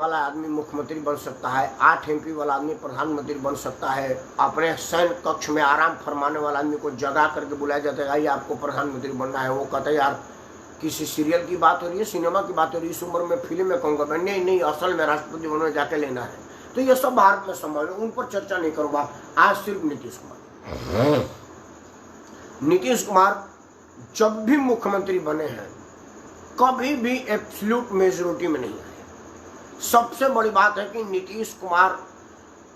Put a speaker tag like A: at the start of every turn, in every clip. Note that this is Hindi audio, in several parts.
A: वाला आदमी मुख्यमंत्री बन सकता है, 8 MP वाला आदमी प्रधानमंत्री बन सकता है, अपने सैन्य कक्ष में आराम फरमाने वाला आदमी को जगा करके बुलाया जाता है, ये आपको प्रधानमंत्री बनना है। वो कहता है यार किसी सीरियल की बात हो रही है, सिनेमा की बात हो रही है, इस उम्र में फिल्म में कहूँगा मैं नहीं असल में राष्ट्रपति बनने जाके लेना है। तो ये सब भारत में संभव है, उन पर चर्चा नहीं करूँगा। आज सिर्फ नीतीश कुमार जब भी मुख्यमंत्री बने हैं कभी भी एब्सोल्यूट मेजोरिटी में नहीं आए। सबसे बड़ी बात है कि नीतीश कुमार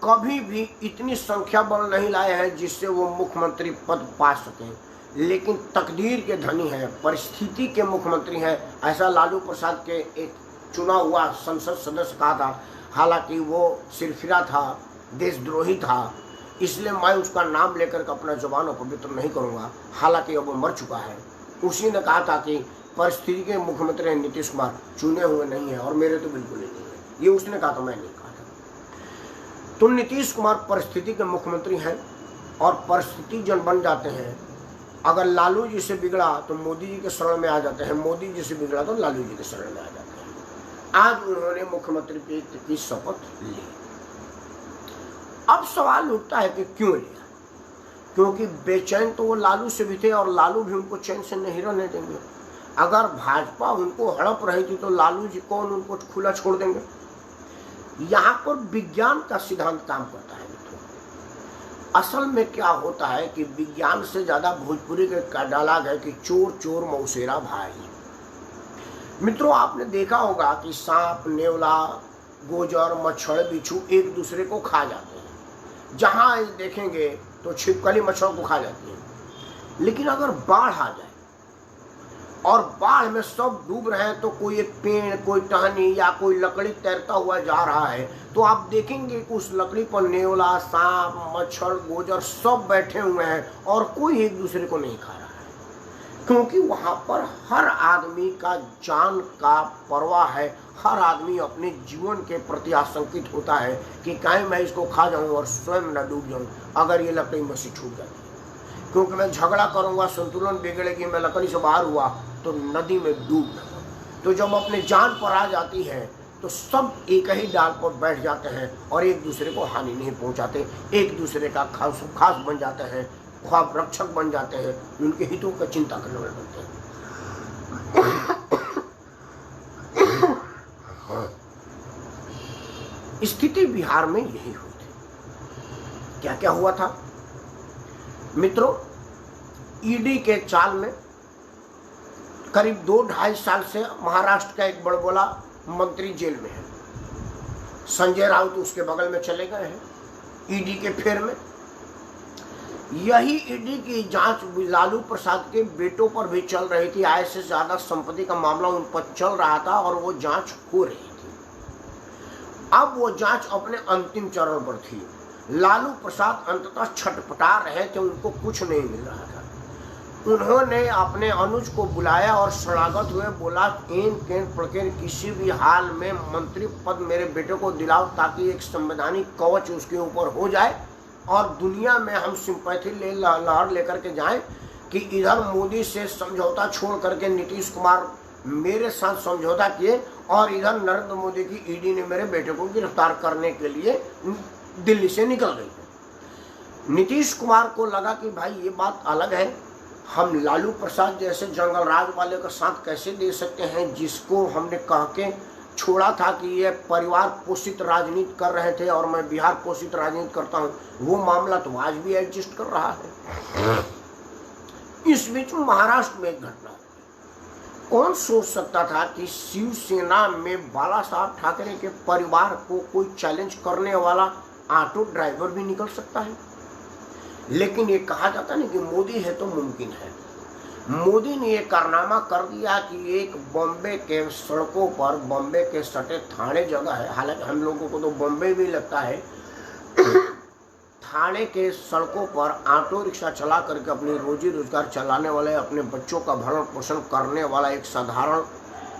A: कभी भी इतनी संख्या बल नहीं लाए हैं जिससे वो मुख्यमंत्री पद पा सकें, लेकिन तकदीर के धनी है, परिस्थिति के मुख्यमंत्री हैं, ऐसा लालू प्रसाद के एक चुना हुआ संसद सदस्य कहा था। हालांकि वो सिरफिरा था, देशद्रोही था, इसलिए मैं उसका नाम लेकर के अपना जुबान अपवित्र नहीं करूंगा। हालांकि अब वो मर चुका है। उसी ने कहा था कि परिस्थिति के मुख्यमंत्री नीतीश कुमार चुने हुए नहीं है, और मेरे तो बिल्कुल ही नहीं है। ये उसने कहा था, मैं नहीं कहा था। तो नीतीश कुमार परिस्थिति के मुख्यमंत्री हैं और परिस्थिति जन बन जाते हैं। अगर लालू जी से बिगड़ा तो मोदी जी के शरण में आ जाते हैं, मोदी जी से बिगड़ा तो लालू जी के शरण में आ जाते हैं। आज उन्होंने मुख्यमंत्री की शपथ ली। अब सवाल उठता है कि क्यों लिया? क्योंकि बेचैन तो वो लालू से भी थे और लालू भी उनको चैन से नहीं रहने देंगे। अगर भाजपा उनको हड़प रही थी तो लालू जी कौन उनको खुला छोड़ देंगे? यहाँ पर विज्ञान का सिद्धांत काम करता है मित्रों। असल में क्या होता है कि विज्ञान से ज्यादा भोजपुरी का डायलॉग है कि चोर चोर मौसेरा भाई। मित्रों, आपने देखा होगा कि सांप, नेवला, गोजर, मच्छर, बिच्छू एक दूसरे को खा जाते हैं। जहां देखेंगे तो छिपकली मच्छर को खा जाती है। लेकिन अगर बाढ़ आ जाए और बाढ़ में सब डूब रहे हैं तो कोई एक पेड़, कोई टहनी या कोई लकड़ी तैरता हुआ जा रहा है, तो आप देखेंगे कि उस लकड़ी पर नेवला, सांप, मच्छर, गोजर सब बैठे हुए हैं और कोई एक दूसरे को नहीं खा रहा है। क्योंकि वहां पर हर आदमी का जान का परवाह है। हर आदमी अपने जीवन के प्रति आशंकित होता है कि कहीं मैं इसको खा जाऊं और स्वयं न डूब जाऊं अगर ये लकड़ी मुझसे छूट जाती है। क्योंकि मैं झगड़ा करूंगा, संतुलन बिगड़ेगी, मैं लकड़ी से बाहर हुआ तो नदी में डूब जाऊंगा। तो जब अपने जान पर आ जाती है तो सब एक ही डाल पर बैठ जाते हैं और एक दूसरे को हानि नहीं पहुंचाते, एक दूसरे का खास बन जाते हैं, ख्वाब रक्षक बन जाते हैं, उनके हितों का चिंता करने वाले बनते हैं। स्थिति बिहार में यही हुई थी। क्या क्या हुआ था मित्रों? ईडी के चाल में करीब 2-2.5 साल से महाराष्ट्र का एक बड़बोला मंत्री जेल में है। संजय राउत उसके बगल में चले गए हैं ईडी के फेर में। यही ईडी की जांच लालू प्रसाद के बेटों पर भी चल रही थी। आय से ज्यादा संपत्ति का मामला उन पर चल रहा था और वो जांच हो रही थी। अब वो जांच अपने अंतिम चरण पर थी। लालू प्रसाद अंततः छटपटा रहे थे, उनको कुछ नहीं मिल रहा था। उन्होंने अपने अनुज को बुलाया और शरागत हुए बोला, केन किसी भी हाल में मंत्री पद मेरे बेटे को दिलाओ ताकि एक संवैधानिक कवच उसके ऊपर हो जाए और दुनिया में हम सिंपैथी लहर लेकर के जाएं कि इधर मोदी से समझौता छोड़ करके नीतीश कुमार मेरे साथ समझौता किए और इधर नरेंद्र मोदी की ईडी ने मेरे बेटे को गिरफ्तार करने के लिए दिल्ली से निकल गई। नीतीश कुमार को लगा कि भाई ये बात अलग है, हम लालू प्रसाद जैसे जंगल राज वाले का साथ कैसे दे सकते हैं, जिसको हमने कह के छोड़ा था कि ये परिवार पोषित राजनीति कर रहे थे और मैं बिहार पोषित राजनीति करता हूँ, वो मामला तो आज भी एग्जिस्ट कर रहा है। इस बीच महाराष्ट्र में एक घटना, कौन सोच सकता था कि शिवसेना में बाला साहब ठाकरे के परिवार को कोई चैलेंज करने वाला ऑटो ड्राइवर भी निकल सकता है। लेकिन ये कहा जाता नहीं कि मोदी है तो मुमकिन है। मोदी ने ये कारनामा कर दिया कि एक बॉम्बे के सड़कों पर, बॉम्बे के सटे थाने जगह है, हालांकि हम लोगों को तो बॉम्बे भी लगता है, थाने के सड़कों पर ऑटो रिक्शा चला करके अपनी रोजी रोजगार चलाने वाले, अपने बच्चों का भरण पोषण करने वाला एक साधारण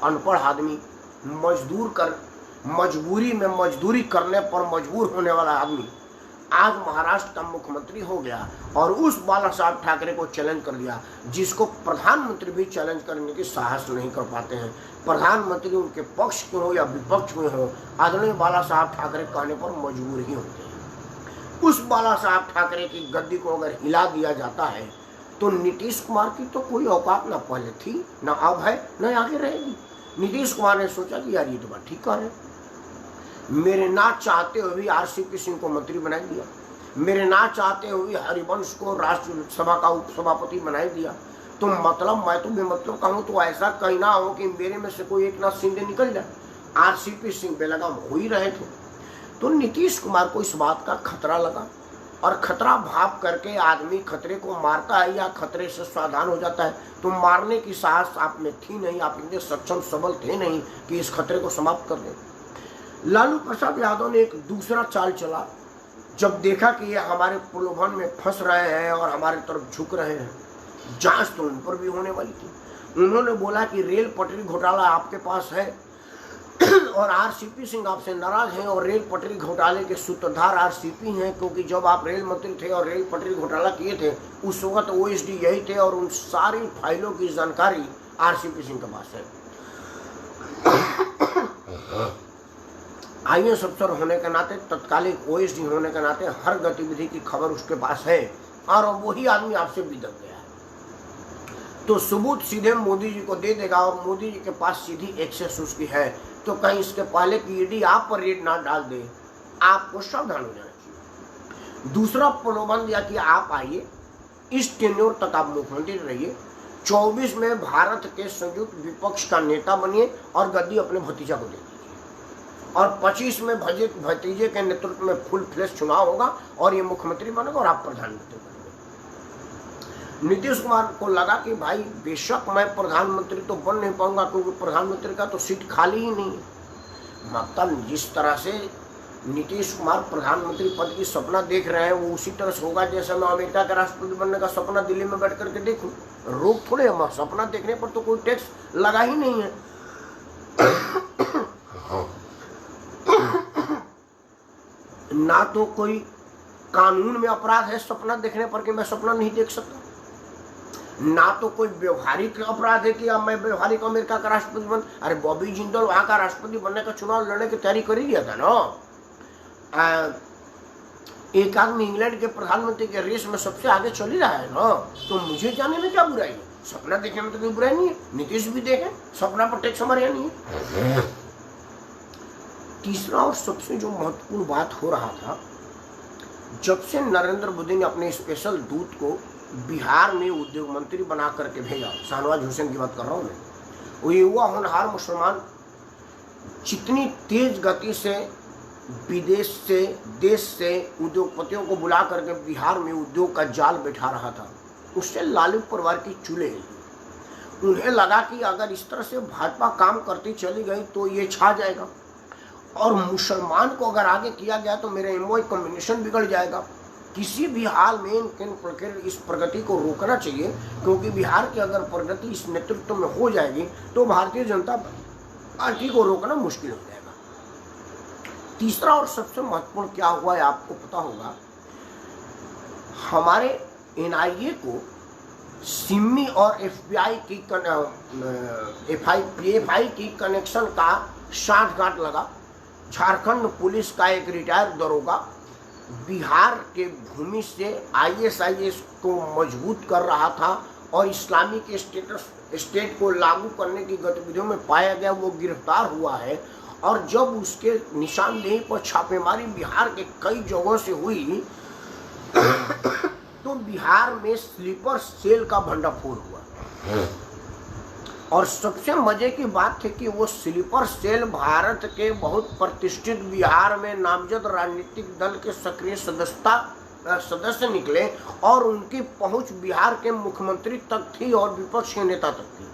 A: अनपढ़ आदमी, मजबूरी में मजदूरी करने पर मजबूर होने वाला आदमी आज महाराष्ट्र का मुख्यमंत्री हो गया और उस बाला साहब ठाकरे को चैलेंज कर दिया, जिसको प्रधानमंत्री भी चैलेंज करने की साहस नहीं कर पाते हैं। प्रधानमंत्री उनके पक्ष में हो या विपक्ष में हो, आदरणीय बाला साहब ठाकरे कहने पर मजबूर ही होते हैं। उस बाला साहब ठाकरे की गद्दी को अगर हिला दिया जाता है तो नीतीश कुमार की तो कोई औकात ना पहले थी, ना अब है, ना आगे रहेगी। नीतीश कुमार ने सोचा कि यार ये तो बात ठीक कर रहे, मेरे ना चाहते हुए भी आरसीपी सिंह को मंत्री बना दिया, मेरे ना चाहते हुए हरिवंश को राष्ट्रसभा का उपसभापति बना दिया, तो मतलब मैं तो बेमतलब कहूँ तो ऐसा कहीं ना हो कि मेरे में से कोई एक ना शिंदे निकल जाए। आरसीपी सिंह बेलगाम हो ही रहे थे। तो नीतीश कुमार को इस बात का खतरा लगा, और खतरा भाव करके आदमी खतरे को मारता है या खतरे से सावधान हो जाता है। तो मारने की साहस आप में थी नहीं, आप इतने सक्षम सबल थे नहीं कि इस खतरे को समाप्त कर दें। लालू प्रसाद यादव ने एक दूसरा चाल चला। जब देखा कि ये हमारे प्रलोभन में फंस रहे हैं और हमारे तरफ झुक रहे हैं, जांच तो उन पर भी होने वाली थी। उन्होंने बोला कि रेल पटरी घोटाला आपके पास है और आरसीपी सिंह आपसे नाराज हैं, और रेल पटरी घोटाले के सूत्रधार आरसीपी हैं, क्योंकि जब आप रेल मंत्री थे और रेल पटरी घोटाला किए थे उस वक्त ओएसडी यही थे और उन सारी फाइलों की जानकारी आरसीपी सिंह के पास है। आईएएस अफसर होने के नाते, तत्कालिक ओएसडी होने के नाते हर गतिविधि की खबर उसके पास है, और वही आदमी आपसे बिदक गया है तो सबूत सीधे मोदी जी को दे देगा, और मोदी जी के पास सीधी एक्सेस उसकी है। तो कहीं इसके पहले कि ईडी आप पर रेड ना डाल दे, आपको सावधान हो जाना चाहिए। दूसरा प्रलोभन दिया कि आप आइए, इस टेन्योर तक आप मुख्यमंत्री रहिए, 24 में भारत के संयुक्त विपक्ष का नेता बनिए और गद्दी अपने भतीजा को दे दीजिए, और 25 में भतीजे के नेतृत्व में फुल फ्लैश चुनाव होगा और ये मुख्यमंत्री बनेगा और आप प्रधानमंत्री बनेंगे। नीतीश कुमार को लगा कि भाई बेशक मैं प्रधानमंत्री तो बन नहीं पाऊंगा, क्योंकि प्रधानमंत्री का तो सीट खाली ही नहीं है। मतलब जिस तरह से नीतीश कुमार प्रधानमंत्री पद की सपना देख रहे हैं वो उसी तरह से होगा जैसे मैं अमेरिका का राष्ट्रपति बनने का सपना दिल्ली में बैठ करके देखूं। रोक थोड़े हम, सपना देखने पर तो कोई टैक्स लगा ही नहीं है। ना तो कोई कानून में अपराध है सपना देखने पर कि मैं सपना नहीं देख सकता, ना तो कोई व्यवहारिक अपराध है कि अब मैं व्यवहारिक अमेरिका का राष्ट्रपति बन। अरे बॉबी जिंदल वहां का राष्ट्रपति बनने का चुनाव लड़ने की तैयारी कर ही गया था ना। एक आदमी इंग्लैंड के प्रधानमंत्री के रेस में सबसे आगे चल ही रहा है ना, तो मुझे जाने में क्या बुराई है? सपना देखने में तो कोई बुराई नहीं है, नीतीश भी देखे, सपना पर टैक्स हमारे यहाँ नहीं है। तीसरा और सबसे जो महत्वपूर्ण बात हो रहा था, जब से नरेंद्र मोदी ने अपने स्पेशल दूत को बिहार में उद्योग मंत्री बना करके भेजा, शाहनवाज हुसैन की बात कर रहा हूँ मैं, वो युवा होनहार मुसलमान जितनी तेज गति से विदेश से देश से उद्योगपतियों को बुला करके बिहार में उद्योग का जाल बैठा रहा था, उससे लालू परिवार की चूल्हे हिली। उन्हें लगा कि अगर इस तरह से भाजपा काम करती चली गई तो ये छा जाएगा, और मुसलमान को अगर आगे किया गया तो मेरा एमओआई कॉम्बिनेशन बिगड़ जाएगा। किसी भी हाल में इस प्रगति को रोकना चाहिए, क्योंकि बिहार की अगर प्रगति इस नेतृत्व में हो जाएगी तो भारतीय जनता पार्टी को रोकना मुश्किल हो जाएगा। तीसरा और सबसे महत्वपूर्ण क्या हुआ है आपको पता होगा, हमारे एनआईए को सिमी और एफआई की कनेक्शन का साठगांठ लगा। झारखंड पुलिस का एक रिटायर्ड दरोगा बिहार के भूमि से आईएसआईएस को मजबूत कर रहा था और इस्लामिक स्टेट को लागू करने की गतिविधियों में पाया गया, वो गिरफ्तार हुआ है। और जब उसके निशानदेही पर छापेमारी बिहार के कई जगहों से हुई तो बिहार में स्लीपर सेल का भंडाफोड़ हुआ। और सबसे मजे की बात है कि वो स्लीपर सेल भारत के बहुत प्रतिष्ठित बिहार में नामजद राजनीतिक दल के सक्रिय सदस्य निकले, और उनकी पहुंच बिहार के मुख्यमंत्री तक थी और विपक्ष के नेता तक थी।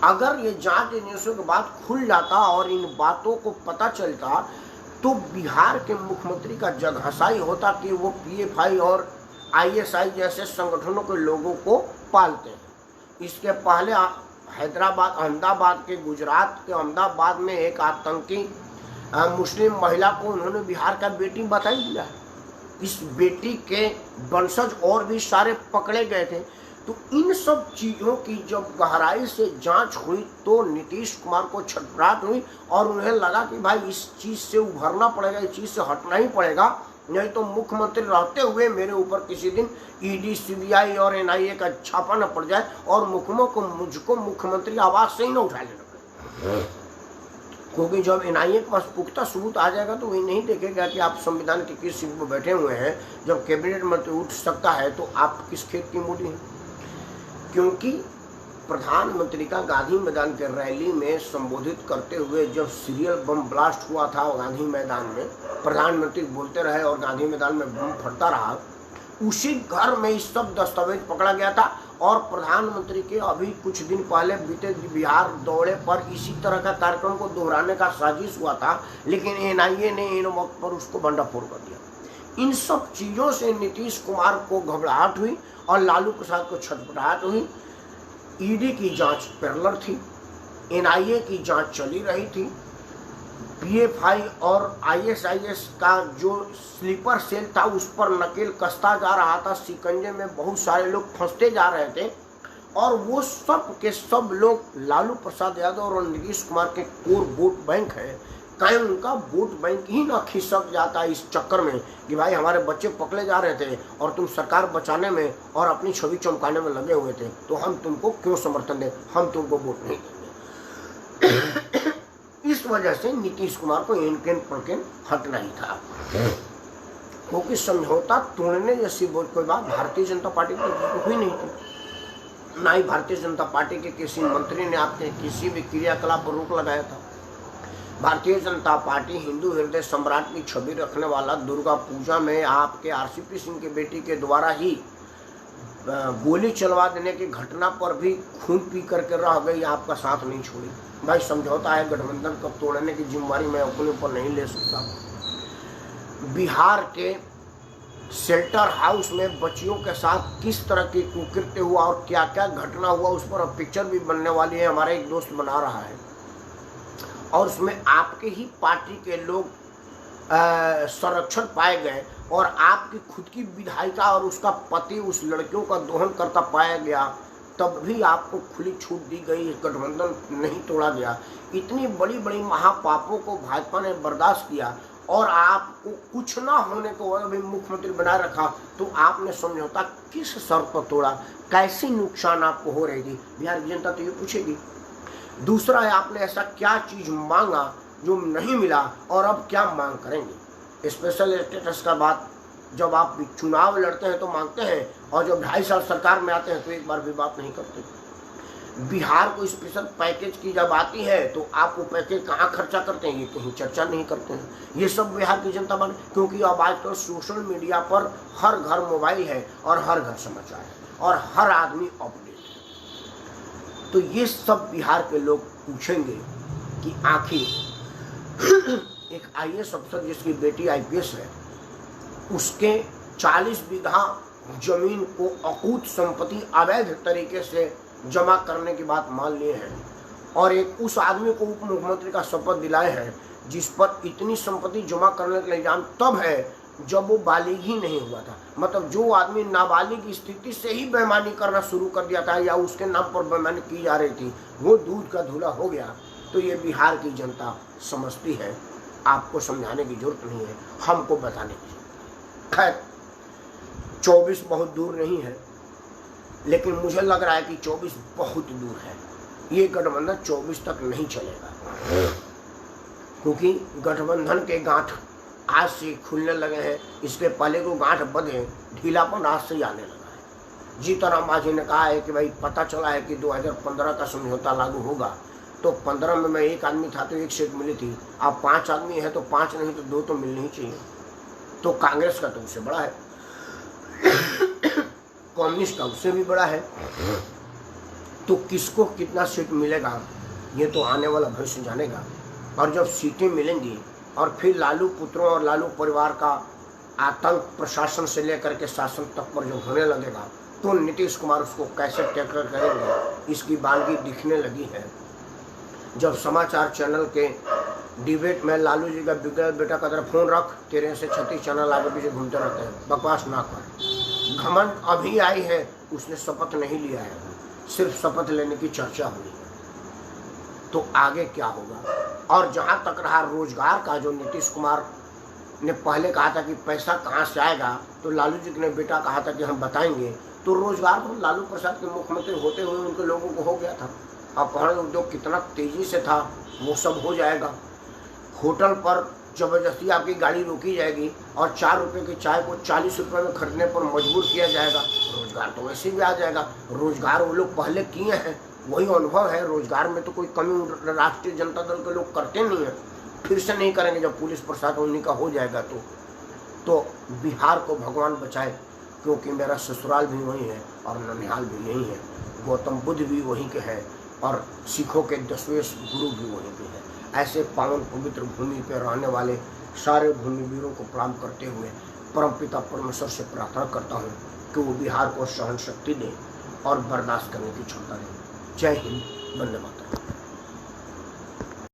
A: अगर ये जांच एजेंसियों के बाद खुल जाता और इन बातों को पता चलता तो बिहार के मुख्यमंत्री का जगहसाई होता कि वो पीएफआई और आईएसआई जैसे संगठनों के लोगों को पालते हैं। इसके पहले अहमदाबाद के गुजरात के अहमदाबाद में एक आतंकी मुस्लिम महिला को उन्होंने बिहार का बेटी बता ही दिया है। इस बेटी के वंशज और भी सारे पकड़े गए थे। तो इन सब चीज़ों की जब गहराई से जांच हुई तो नीतीश कुमार को छटपटाहट हुई और उन्हें लगा कि भाई इस चीज़ से उभरना पड़ेगा, इस चीज़ से हटना ही पड़ेगा, नहीं तो मुख्यमंत्री रहते हुए मेरे ऊपर किसी दिन ईडी, सीबीआई और एनआईए का छापा न पड़ जाए और मुझको मुख्यमंत्री आवास से ही न उठा लेना पड़े। क्योंकि जब एनआईए के पास पुख्ता सबूत आ जाएगा तो वही नहीं देखेगा कि आप संविधान के किस सीट पर बैठे हुए हैं। जब कैबिनेट मंत्री उठ सकता है तो आप किस खेत की मूड़ी हैं। क्योंकि प्रधानमंत्री का गांधी मैदान के रैली में संबोधित करते हुए जब सीरियल बम ब्लास्ट हुआ था गांधी मैदान में, प्रधानमंत्री बोलते रहे और गांधी मैदान में बम फटता रहा, उसी घर में इस सब दस्तावेज पकड़ा गया था। और प्रधानमंत्री के अभी कुछ दिन पहले बीते बिहार दौरे पर इसी तरह का कार्यक्रम को दोहराने का साजिश हुआ था, लेकिन एनआईए ने इन वक्त पर उसको भंडाफोड़ कर दिया। इन सब चीज़ों से नीतीश कुमार को घबराहट हुई और लालू प्रसाद को छटपटाहट हुई। ईडी की जांच पैरेलल थी, एनआईए की जांच चली रही थी, पीएफआई और आईएसआईएस का जो स्लीपर सेल था उस पर नकेल कसता जा रहा था, शिकंजे में बहुत सारे लोग फंसते जा रहे थे और वो सब के सब लोग लालू प्रसाद यादव और नीतीश कुमार के कोर वोट बैंक है। कहीं उनका वोट बैंक ही ना खिसक जाता इस चक्कर में कि भाई हमारे बच्चे पकड़े जा रहे थे और तुम सरकार बचाने में और अपनी छवि चमकाने में लगे हुए थे, तो हम तुमको क्यों समर्थन दें, हम तुमको वोट नहीं देंगे। इस वजह से नीतीश कुमार को इनकेन पड़केन हटना ही था, क्योंकि समझौता तोड़ने जैसी कोई बात भारतीय जनता पार्टी की हुई नहीं थी। ना ही भारतीय जनता पार्टी के किसी मंत्री ने आपके किसी भी क्रियाकलाप पर रोक लगाया था। भारतीय जनता पार्टी हिंदू हृदय सम्राट की छवि रखने वाला दुर्गा पूजा में आपके आरसीपी सिंह की बेटी के द्वारा ही गोली चलवा देने की घटना पर भी खून पी करके रह गई, आपका साथ नहीं छोड़ी। भाई समझौता है, गठबंधन को तोड़ने की जिम्मेवारी मैं अपने ऊपर नहीं ले सकता। बिहार के शेल्टर हाउस में बच्चियों के साथ किस तरह की कुकृत्य हुआ और क्या क्या घटना हुआ उस पर अब पिक्चर भी बनने वाली है, हमारा एक दोस्त बना रहा है और उसमें आपके ही पार्टी के लोग संरक्षण पाए गए और आपकी खुद की विधायिका और उसका पति उस लड़कियों का दोहन करता पाया गया, तब भी आपको खुली छूट दी गई, गठबंधन नहीं तोड़ा गया। इतनी बड़ी बड़ी महापापों को भाजपा ने बर्दाश्त किया और आपको कुछ ना होने को अभी मुख्यमंत्री बनाए रखा, तो आपने समझौता किस शर्त पर तोड़ा, कैसी नुकसान आपको हो रही थी, बिहार की जनता तो ये पूछेगी। दूसरा है, आपने ऐसा क्या चीज मांगा जो नहीं मिला और अब क्या मांग करेंगे। स्पेशल स्टेटस का बात जब आप चुनाव लड़ते हैं तो मांगते हैं और जब 2.5 साल सरकार में आते हैं तो एक बार भी बात नहीं करते। बिहार को स्पेशल पैकेज की जब आती है तो आप वो पैकेज कहाँ खर्चा करते हैं ये कहीं चर्चा नहीं करते हैं। ये सब बिहार की जनता बने, क्योंकि अब आजकल सोशल मीडिया पर हर घर मोबाइल है और हर घर समाचार है और हर आदमी अपडेट है। तो ये सब बिहार के लोग पूछेंगे कि आखिर एक आईएएस अफसर जिसकी बेटी आईपीएस है, उसके 40 बीघा जमीन को अकूत संपत्ति अवैध तरीके से जमा करने की बात मान लिए हैं और एक उस आदमी को उप मुख्यमंत्री का शपथ दिलाए हैं जिस पर इतनी संपत्ति जमा करने का इल्जाम तब है जब वो बालिग ही नहीं हुआ था। मतलब जो आदमी नाबालिग स्थिति से ही बेईमानी करना शुरू कर दिया था या उसके नाम पर बेईमानी की जा रही थी, वो दूध का धुला हो गया। तो ये बिहार की जनता समझती है, आपको समझाने की जरूरत नहीं है, हमको बताने की जरूरत। खैर 24 बहुत दूर नहीं है, लेकिन मुझे लग रहा है कि 24 बहुत दूर है। ये गठबंधन 24 तक नहीं चलेगा, क्योंकि गठबंधन के गांठ आज से खुलने लगे हैं। इसके पहले को गांठ बंधे, ढीलापन आज से ही आने लगा है। जीतन मांझी ने कहा है कि भाई पता चला है कि 2015 का समझौता लागू होगा, तो 15 में मैं एक आदमी था तो 1 सीट मिली थी, अब 5 आदमी है तो 5 नहीं तो 2 तो मिलनी ही चाहिए। तो कांग्रेस का तो उससे बड़ा है, कम्युनिस्ट का उससे भी बड़ा है, तो किसको कितना सीट मिलेगा ये तो आने वाला भविष्य जानेगा। और जब सीटें मिलेंगी और फिर लालू पुत्रों और लालू परिवार का आतंक प्रशासन से लेकर के शासन तक पर जो होने लगेगा, तो नीतीश कुमार उसको कैसे टैकल करेंगे इसकी बानगी दिखने लगी है। जब समाचार चैनल के डिबेट में लालू जी का बेटा का तरफ फोन रख, तेरे से 36 चैनल आगे पीछे घूमते रहते हैं, बकवास ना कर। घमंड अभी आई है, उसने शपथ नहीं लिया है, सिर्फ शपथ लेने की चर्चा हुई है। तो आगे क्या होगा? और जहां तक रहा रोजगार का, जो नीतीश कुमार ने पहले कहा था कि पैसा कहां से आएगा, तो लालू जी ने बेटा कहा था कि हम बताएंगे, तो रोजगार तो लालू प्रसाद के मुख्यमंत्री होते हुए उनके लोगों को हो गया था। अपहरण उद्योग कितना तेजी से था, वो सब हो जाएगा। होटल पर जबरदस्ती आपकी गाड़ी रोकी जाएगी और 4 रुपए की चाय को 40 रुपए में खरीदने पर मजबूर किया जाएगा। रोजगार तो वैसे भी आ जाएगा। रोजगार वो लोग पहले किए हैं, वही अनुभव है। रोजगार में तो कोई कमी राष्ट्रीय जनता दल के लोग करते नहीं है, फिर से नहीं करेंगे। जब पुलिस प्रशासन उन्हीं का हो जाएगा तो बिहार को भगवान बचाए, क्योंकि मेरा ससुराल भी वही है और ननिहाल भी यही है। गौतम बुद्ध भी वहीं के हैं और सिखों के 10वें गुरु भी वहीं के हैं। ऐसे पावन पवित्र भूमि पर रहने वाले सारे भूमिवीरों को प्रणाम करते हुए परमपिता परमेश्वर से प्रार्थना करता हूँ कि वो बिहार को सहन शक्ति दे और बर्दाश्त करने की क्षमता दे। जय हिंद, वंदे मातरम।